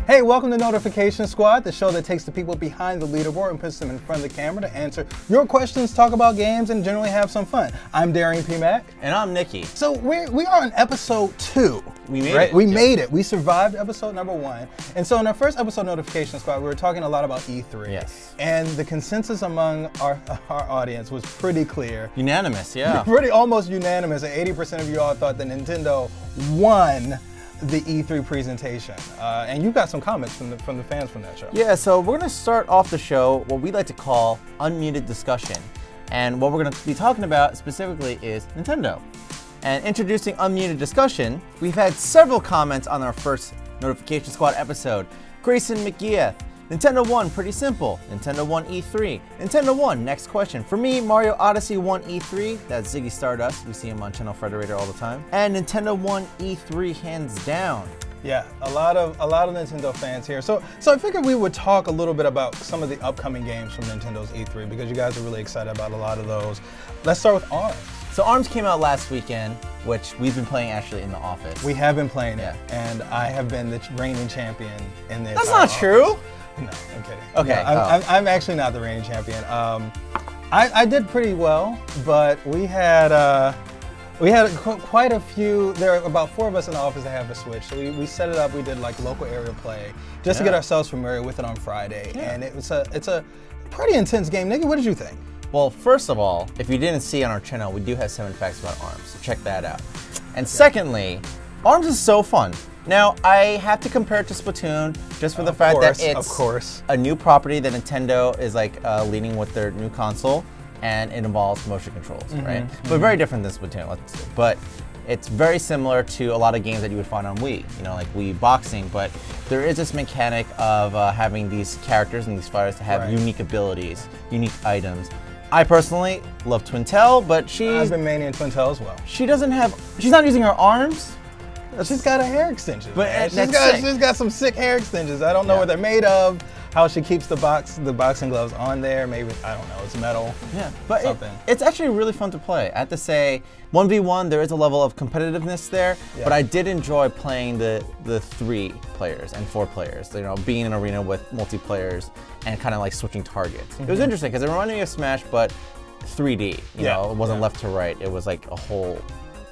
Hey, welcome to Notification Squad, the show that takes the people behind the leaderboard and puts them in front of the camera to answer your questions, talk about games, and generally have some fun. I'm Darrian P. Mack. And I'm Nicky. So we are on episode 2. We made it. We made it. We survived episode number 1. And so in our first episode, Notification Squad, we were talking a lot about E3. Yes. And the consensus among our audience was pretty clear. Unanimous, yeah. Pretty almost unanimous. And 80% of you all thought that Nintendo won the E3 presentation, and you got some comments from the fans from that show. Yeah, so we're gonna start off the show what we like to call unmuted discussion, and what we're gonna be talking about specifically is Nintendo. And introducing unmuted discussion, we've had several comments on our first Notification Squad episode. Grayson McGeeth, Nintendo won, pretty simple. Nintendo won E3. Nintendo won, next question. For me, Mario Odyssey won E3. That's Ziggy Stardust. We see him on channel Frederator all the time. And Nintendo won E3 hands down. Yeah, a lot of Nintendo fans here. So I figured we would talk a little bit about some of the upcoming games from Nintendo's E3 because you guys are really excited about a lot of those. Let's start with ARMS. So ARMS came out last weekend, which we've been playing actually in the office. We have been playing it, and I have been the reigning champion in this. That's not true. No, I'm kidding. Okay. No, I'm actually not the reigning champion. I did pretty well, but we had quite a few. There are about 4 of us in the office that have a Switch. So we set it up. We did like local area play just to get ourselves familiar with it on Friday, and it's a pretty intense game. Nicky, what did you think? Well, first of all, if you didn't see on our channel, we do have 7 facts about ARMS, so check that out. And secondly, ARMS is so fun. Now, I have to compare it to Splatoon just for the fact that it's a new property that Nintendo is like leading with their new console, and it involves motion controls, right? But very different than Splatoon, but it's very similar to a lot of games that you would find on Wii, you know, like Wii Boxing, but there is this mechanic of having these characters and these fighters to have unique abilities, unique items. I personally love Twintel, but I've been maining Twintel as well. She's not using her arms. She's got a hair extension. But she's got some sick hair extensions. I don't know what they're made of, how she keeps the boxing gloves on there. Maybe, I don't know, it's metal. Yeah, but it's actually really fun to play. I have to say, 1v1, there is a level of competitiveness there, but I did enjoy playing the 3 players and 4 players. You know, being in an arena with multiplayers and kind of like switching targets. It was interesting because it reminded me of Smash, but 3D. You know, it wasn't left to right. It was like a whole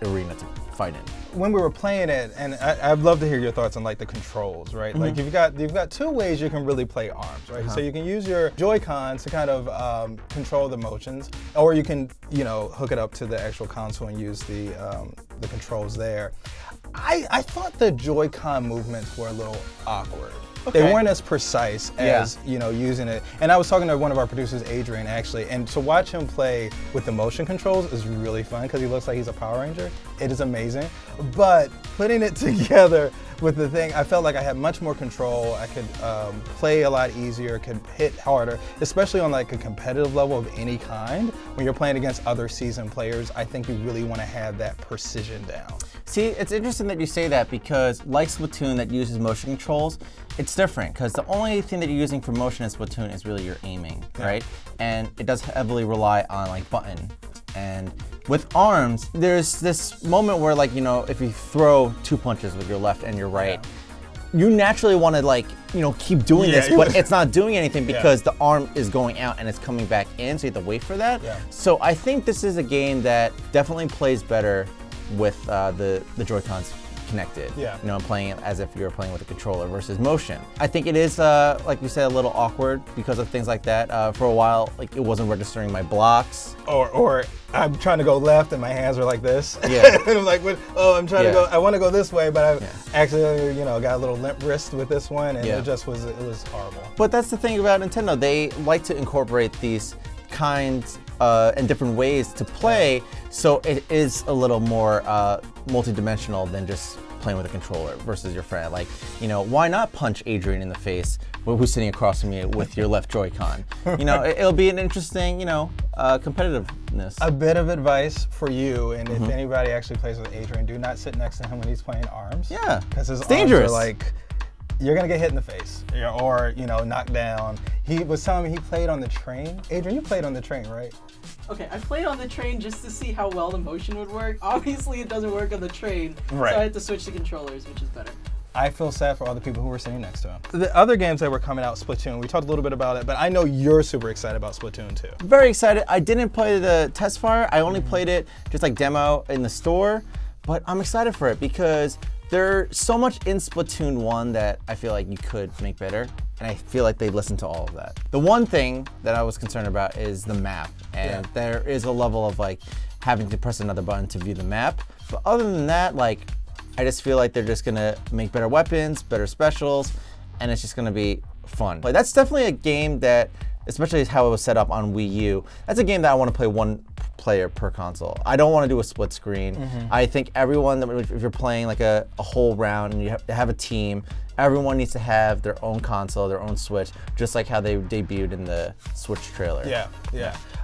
arena to fight in. When we were playing it, and I'd love to hear your thoughts on like the controls, right? Like you've got 2 ways you can really play ARMS, right? So you can use your Joy-Cons to kind of control the motions, or you can, you know, hook it up to the actual console and use the controls there. I thought the Joy-Con movements were a little awkward. They weren't as precise as, you know, using it. And I was talking to one of our producers, Adrian, actually, and to watch him play with the motion controls is really fun because he looks like he's a Power Ranger. It is amazing. But putting it together with the thing, I felt like I had much more control. I could play a lot easier, could hit harder, especially on like a competitive level of any kind. When you're playing against other seasoned players, I think you really want to have that precision down. See, it's interesting that you say that because like Splatoon that uses motion controls, it's different because the only thing that you're using for motion in Splatoon is really your aiming, right? And it does heavily rely on like button. And with ARMS, there's this moment where like, you know, if you throw 2 punches with your left and your right, you naturally want to like, you know, keep doing this, but it's not doing anything because the arm is going out and it's coming back in, so you have to wait for that. So I think this is a game that definitely plays better with the Joy-Cons connected, you know, and playing it as if you're playing with a controller versus motion. I think it is, like you said, a little awkward because of things like that. For a while, like it wasn't registering my blocks. Or I'm trying to go left and my hands are like this. And I'm like, I'm trying to go, I want to go this way, but I actually, you know, got a little limp wrist with this one, and it was horrible. But that's the thing about Nintendo. They like to incorporate these kinds and different ways to play, so it is a little more multi-dimensional than just playing with a controller versus your friend. Like, you know, why not punch Adrian in the face who's sitting across from you with your left Joy-Con? You know, it'll be an interesting, you know, competitiveness. A bit of advice for you, and if anybody actually plays with Adrian, do not sit next to him when he's playing ARMS. Yeah, because his dangerous. Arms are like, you're gonna get hit in the face, or you know, knocked down. He was telling me he played on the train. Adrian, you played on the train, right? Okay, I played on the train just to see how well the motion would work. Obviously, it doesn't work on the train, so I had to switch to controllers, which is better. I feel sad for all the people who were sitting next to him. The other games that were coming out, Splatoon, we talked a little bit about it, but I know you're super excited about Splatoon 2. Very excited. I didn't play the test fire. I only played it just like demo in the store, but I'm excited for it because there's so much in Splatoon 1 that I feel like you could make better, and I feel like they listened to all of that. The one thing that I was concerned about is the map, and there is a level of like having to press another button to view the map. But other than that, like, I just feel like they're just gonna make better weapons, better specials, and it's just gonna be fun. Like, that's definitely a game that, especially how it was set up on Wii U, that's a game that I want to play one player per console. I don't want to do a split screen. I think everyone, if you're playing like a whole round and you have a team, everyone needs to have their own console, their own Switch, just like how they debuted in the Switch trailer. Yeah.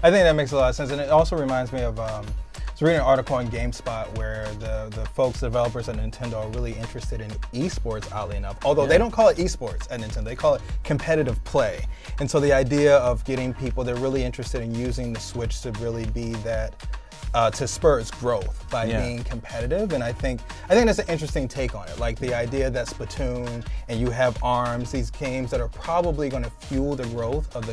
I think that makes a lot of sense, and it also reminds me of, I was reading an article on GameSpot where the folks, developers at Nintendo are really interested in esports, oddly enough. Although they don't call it esports at Nintendo, they call it competitive play. And so the idea of getting people, they're really interested in using the Switch to really be that, to spur its growth by being competitive, and I think that's an interesting take on it. Like the idea that Splatoon and you have ARMS, these games that are probably going to fuel the growth of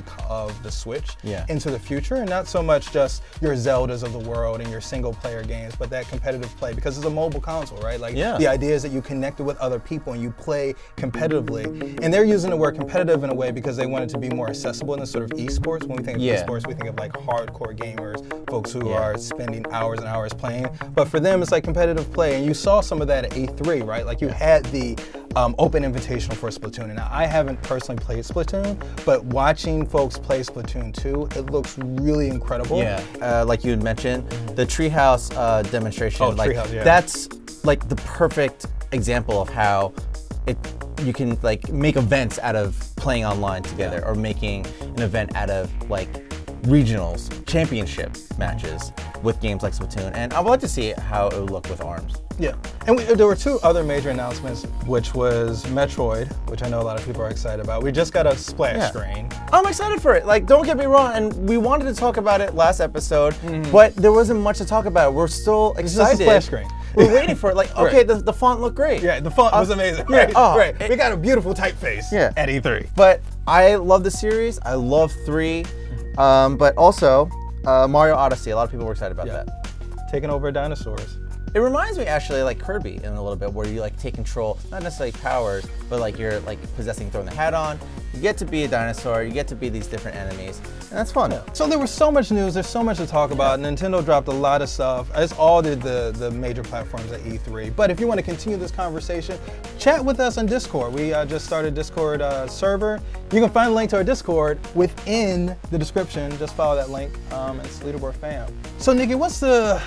the Switch into the future, and not so much just your Zeldas of the world and your single-player games, but that competitive play, because it's a mobile console, right? Like the idea is that you connect with other people and you play competitively, and they're using the word competitive in a way because they want it to be more accessible in the sort of esports. When we think of esports, we think of like hardcore gamers, folks who are spending hours and hours playing, but for them it's like competitive play, and you saw some of that at E3, right? Like you had the open invitational for Splatoon, and I haven't personally played Splatoon, but watching folks play Splatoon 2, it looks really incredible. Like you had mentioned, the Treehouse demonstration, Treehouse, that's like the perfect example of how you can like make events out of playing online together, or making an event out of like regionals, championship matches with games like Splatoon, and I would like to see how it would look with ARMS. Yeah, and there were two other major announcements, which was METROID, which I know a lot of people are excited about. We just got a splash screen. I'm excited for it. Like, don't get me wrong, and we wanted to talk about it last episode, but there wasn't much to talk about. We're still excited. It's just a splash screen. We're waiting for it. Like, okay, the font looked great. Yeah, the font was amazing. Right. We got a beautiful typeface at E3. But I love the series. I love 3, but also Mario Odyssey. A lot of people were excited about that. Taking over dinosaurs. It reminds me actually like Kirby in a little bit, where you like take control, not necessarily powers, but like you're like possessing, throwing the hat on. You get to be a dinosaur, you get to be these different enemies, and that's fun. So there was so much news, there's so much to talk about. Nintendo dropped a lot of stuff, as all did the major platforms at E3. But if you want to continue this conversation, chat with us on Discord. We just started a Discord server. You can find a link to our Discord within the description. Just follow that link. It's Leaderboard fam. So Nicky, what's the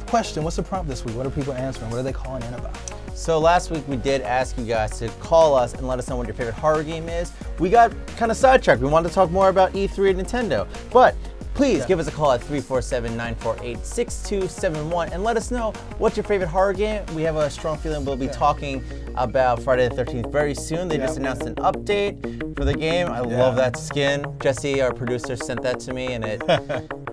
question? What's the prompt this week? What are people answering? What are they calling in about? So last week we did ask you guys to call us and let us know what your favorite horror game is. We got kind of sidetracked. We wanted to talk more about E3 and Nintendo, but please give us a call at 347-948-6271 and let us know what's your favorite horror game. We have a strong feeling we'll be talking about Friday the 13th very soon. They just announced an update for the game. I love that skin. Jesse, our producer, sent that to me, and it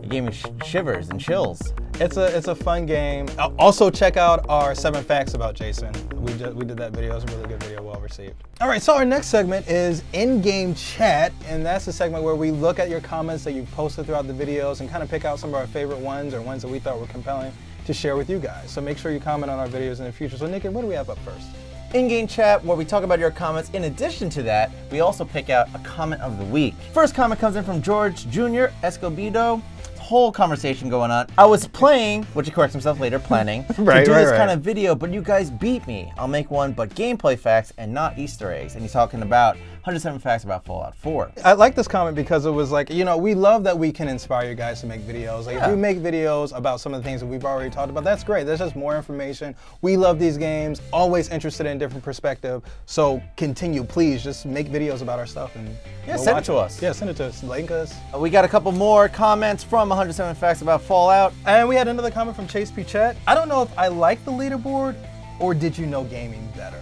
gave me shivers and chills. It's a fun game. Also check out our 7 facts about Jason. We did that video. It's a really good video, well received. All right, so our next segment is in-game chat, and that's the segment where we look at your comments that you've posted throughout the videos and kind of pick out some of our favorite ones or ones that we thought were compelling to share with you guys. So make sure you comment on our videos in the future. So Nicky, what do we have up first? In-game chat, where we talk about your comments. In addition to that, we also pick out a comment of the week. First comment comes in from George Jr. Escobedo. Whole conversation going on. I was playing, which he corrects himself later, planning to do this kind of video, but you guys beat me. I'll make one, but gameplay facts and not Easter eggs. And he's talking about 107 facts about Fallout 4. I like this comment because it was like, you know, we love that we can inspire you guys to make videos. Like, if you make videos about some of the things that we've already talked about, that's great. There's just more information. We love these games, always interested in a different perspective. So continue, please, just make videos about our stuff. And send it to us. Yeah, send it to us, link us. We got a couple more comments from 107 facts about Fallout. And we had another comment from Chase P. Chet. I don't know if I like the leaderboard or did you know gaming better?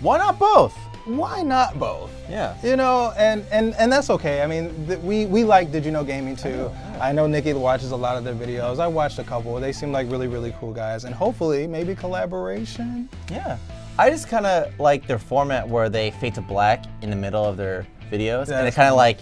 Why not both? Why not both? Yeah. You know, and that's okay. I mean, we like Did You Know Gaming too. I know Nicky watches a lot of their videos. I watched a couple. They seem like really, really cool guys. And hopefully, maybe collaboration. Yeah. I just kind of like their format where they fade to black in the middle of their videos, Yeah, and it kind of like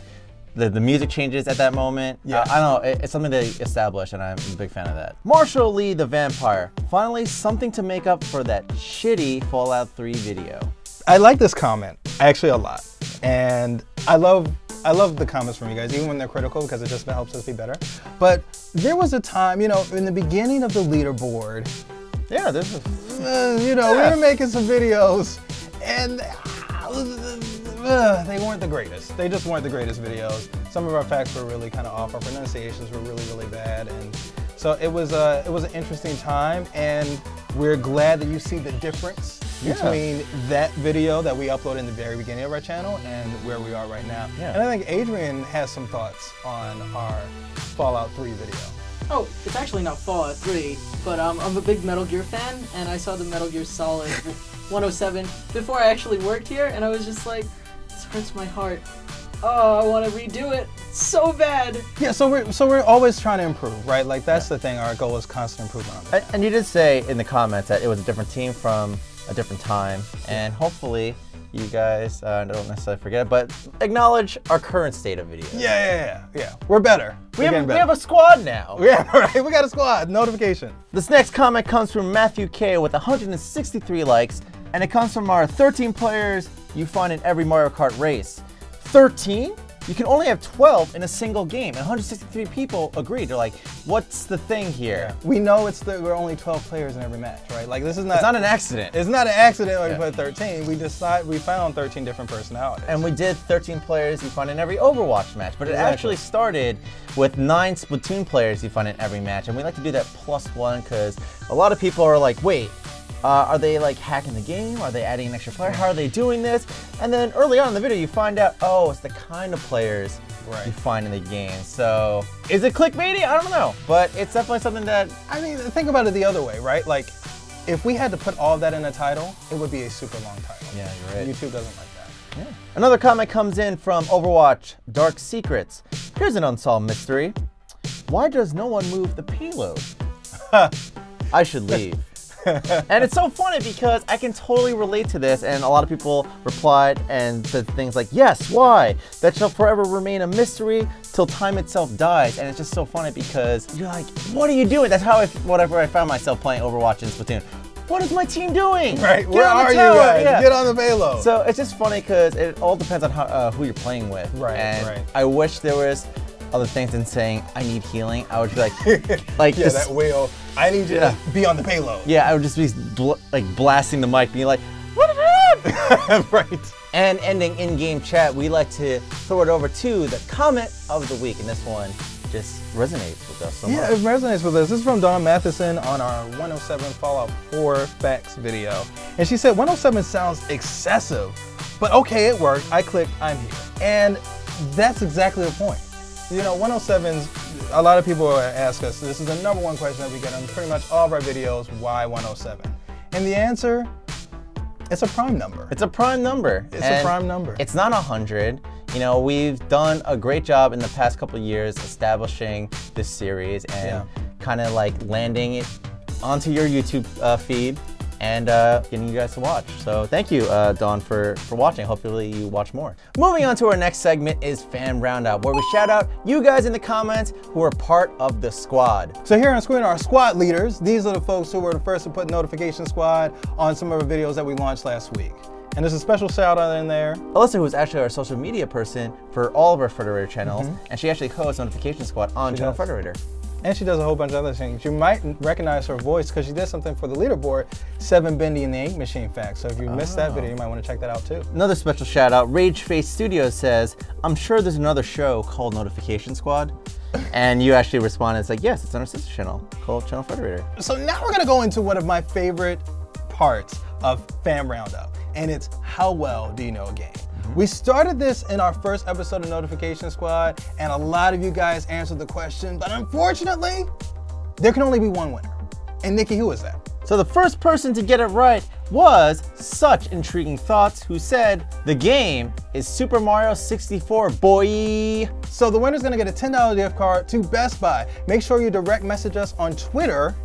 the music changes at that moment. Yeah. I don't know, it's something they established, and I'm a big fan of that. Marshall Lee the Vampire, finally something to make up for that shitty Fallout 3 video. I like this comment actually a lot, and I love the comments from you guys, even when they're critical, because it just helps us be better. But there was a time, you know, in the beginning of the leaderboard, Yeah, this is. you know, we were making some videos, and they weren't the greatest. They just weren't the greatest videos. Some of our facts were really kind of off. Our pronunciations were really, really bad, and so it was an interesting time. And we're glad that you see the difference between that video that we uploaded in the very beginning of our channel and where we are right now. Yeah. And I think Adrian has some thoughts on our Fallout 3 video. Oh, it's actually not Fallout 3, but I'm a big Metal Gear fan, and I saw the Metal Gear Solid 107 before I actually worked here, and I was just like, this hurts my heart. Oh, I want to redo it so bad. Yeah, so we're always trying to improve, right? Like that's the thing. Our goal is constant improvement on this. And you did say in the comments that it was a different team from a different time, and hopefully you guys don't necessarily forget it, but acknowledge our current state of video. Yeah. We're better. We have a squad now. Yeah, right. We got a squad. Notification. This next comment comes from Matthew K with 163 likes, and it comes from our 13 players you find in every Mario Kart race. 13? You can only have 12 in a single game, and 163 people agreed. They're like, what's the thing here? Yeah. We know we're only 12 players in every match, right? Like this is not. It's not an accident. It's not an accident when we put 13. We found 13 different personalities. And we did 13 players you find in every Overwatch match, but it actually started with 9 Splatoon players you find in every match, and we like to do that +1 because a lot of people are like, wait, are they like hacking the game? Are they adding an extra player? How are they doing this? And then early on in the video, you find out, oh, it's the kind of players you find in the game. So is it clickbaity? I don't know, but it's definitely something that. I mean, think about it the other way, right? Like, if we had to put all that in a title, it would be a super long title. Yeah, you're right. YouTube doesn't like that. Yeah. Another comment comes in from Overwatch Dark Secrets. Here's an unsolved mystery. Why does no one move the payload? I should leave. And it's so funny because I can totally relate to this, and a lot of people replied and said things like, yes, why? That shall forever remain a mystery till time itself dies. And it's just so funny because you're like, what are you doing? That's how whenever I found myself playing Overwatch and Splatoon. What is my team doing? Right, where are you guys? Yeah. Get on the payload. So it's just funny because it all depends on how, who you're playing with. Right, and right. I wish there was other things than saying, I need healing. I would be like, yeah, that wheel. I need you to be on the payload. Yeah, I would just be blasting the mic, being like, right. And ending in-game chat, we like to throw it over to the comment of the week, and this one just resonates with us so much. Yeah, it resonates with us. This is from Dawn Matheson on our 107 Fallout 4 facts video. And she said, 107 sounds excessive, but okay, it worked. I clicked, I'm here. And that's exactly the point. You know, 107's, a lot of people ask us, this is the #1 question that we get on pretty much all of our videos, why 107? And the answer, it's a prime number. It's a prime number. It's a prime number. It's not 100. You know, we've done a great job in the past couple of years establishing this series and kind of like landing it onto your YouTube feed and getting you guys to watch. So thank you, Dawn, for watching. Hopefully you watch more. Moving on to our next segment is Fan Roundup, where we shout out you guys in the comments who are part of the squad. So here on screen are our squad leaders. These are the folks who were the first to put Notification Squad on some of our videos that we launched last week. And there's a special shout out in there. Alyssa, who is actually our social media person for all of our Frederator channels, and she actually hosts Notification Squad on Channel Frederator. And she does a whole bunch of other things. You might recognize her voice because she did something for the leaderboard, 7 Bendy and the Ink Machine facts. So if you missed that video, you might want to check that out too. Another special shout out, Rage Face Studios says, I'm sure there's another show called Notification Squad. And you actually responded, it's like, yes, it's on our sister channel called Channel Frederator. So now we're gonna go into one of my favorite parts of Fan Roundup, and it's how well do you know a game? We started this in our first episode of Notification Squad, and a lot of you guys answered the question, but unfortunately, there can only be one winner. And Nicky, who is that? So the first person to get it right was Such Intriguing Thoughts, who said, the game is Super Mario 64, boy. So the winner's gonna get a $10 gift card to Best Buy. Make sure you direct message us on Twitter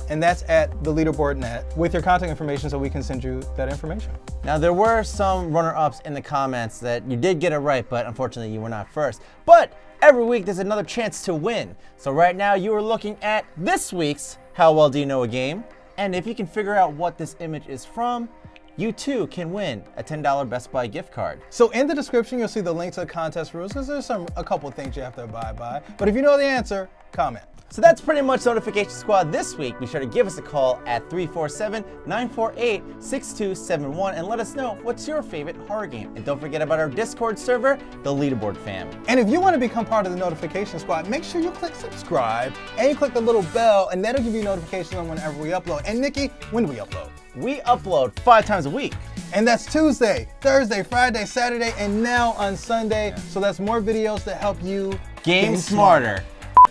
and that's at the Leaderboard.net with your contact information so we can send you that information. Now, there were some runner-ups in the comments that you did get it right, but unfortunately you were not first. But every week there's another chance to win. So right now you are looking at this week's How Well Do You Know a Game? And if you can figure out what this image is from, you too can win a $10 Best Buy gift card. So in the description, you'll see the link to the contest rules because there's a couple things you have to abide by. But if you know the answer, comment. So that's pretty much Notification Squad this week. Be sure to give us a call at 347-948-6271 and let us know what's your favorite horror game. And don't forget about our Discord server, the Leaderboard fam. And if you want to become part of the Notification Squad, make sure you click subscribe and you click the little bell, and that'll give you notifications on whenever we upload. And Nikki, when do we upload? We upload 5 times a week. And that's Tuesday, Thursday, Friday, Saturday, and now on Sunday. Yeah. So that's more videos to help you game smarter.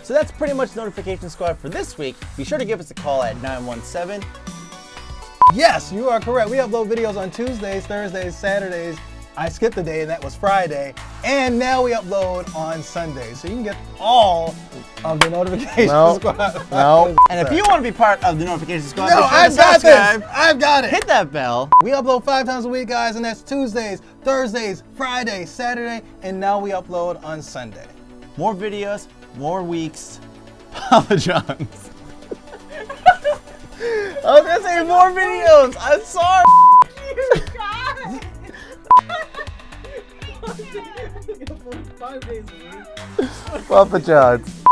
So that's pretty much Notification Squad for this week. Be sure to give us a call at 917. Yes, you are correct. We upload videos on Tuesdays, Thursdays, Saturdays. I skipped a day, and that was Friday. And now we upload on Sundays. So you can get all of the Notification Squad. No. And if you want to be part of the Notification Squad, no, I've got this. I've got it. Hit that bell. We upload 5 times a week, guys, and that's Tuesdays, Thursdays, Friday, Saturday, and now we upload on Sunday. More videos, more weeks. Papa John's. I was gonna say more videos. I'm sorry. You guys. 5 days a week. Papa John's.